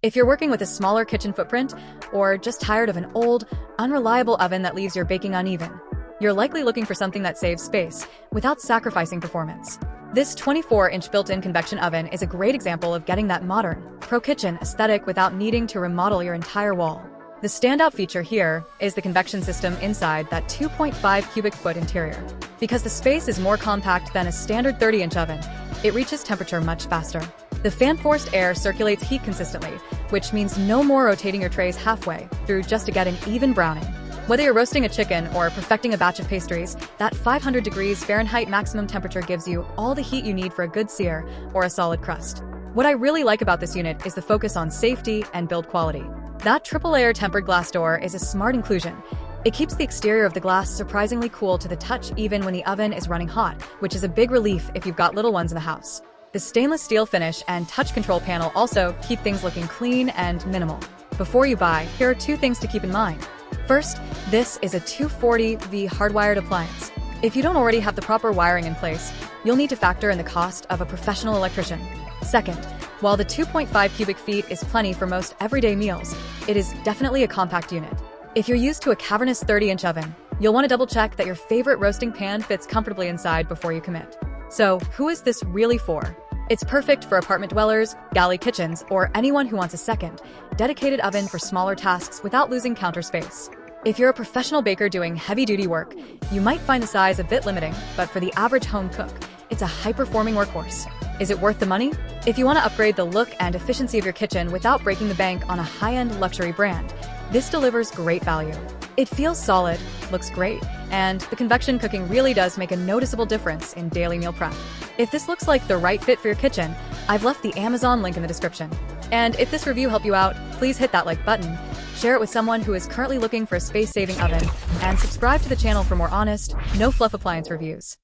If you're working with a smaller kitchen footprint, or just tired of an old, unreliable oven that leaves your baking uneven, you're likely looking for something that saves space without sacrificing performance. This 24-inch built-in convection oven is a great example of getting that modern, pro-kitchen aesthetic without needing to remodel your entire wall. The standout feature here is the convection system inside that 2.5 cubic foot interior. Because the space is more compact than a standard 30-inch oven, it reaches temperature much faster. The fan-forced air circulates heat consistently, which means no more rotating your trays halfway through just to get an even browning. Whether you're roasting a chicken or perfecting a batch of pastries, that 500 degrees Fahrenheit maximum temperature gives you all the heat you need for a good sear or a solid crust. What I really like about this unit is the focus on safety and build quality. That triple-layer tempered glass door is a smart inclusion. It keeps the exterior of the glass surprisingly cool to the touch even when the oven is running hot, which is a big relief if you've got little ones in the house. The stainless steel finish and touch control panel also keep things looking clean and minimal. Before you buy, here are 2 things to keep in mind. First, this is a 240V hardwired appliance. If you don't already have the proper wiring in place, you'll need to factor in the cost of a professional electrician. Second, while the 2.5 cubic feet is plenty for most everyday meals, it is definitely a compact unit. If you're used to a cavernous 30-inch oven, you'll want to double-check that your favorite roasting pan fits comfortably inside before you commit. So, who is this really for? It's perfect for apartment dwellers, galley kitchens, or anyone who wants a second, dedicated oven for smaller tasks without losing counter space. If you're a professional baker doing heavy-duty work, you might find the size a bit limiting, but for the average home cook, it's a high-performing workhorse. Is it worth the money? If you want to upgrade the look and efficiency of your kitchen without breaking the bank on a high-end luxury brand, this delivers great value. It feels solid, looks great, and the convection cooking really does make a noticeable difference in daily meal prep. If this looks like the right fit for your kitchen, I've left the Amazon link in the description. And if this review helped you out, please hit that like button, share it with someone who is currently looking for a space-saving oven, and subscribe to the channel for more honest, no-fluff appliance reviews.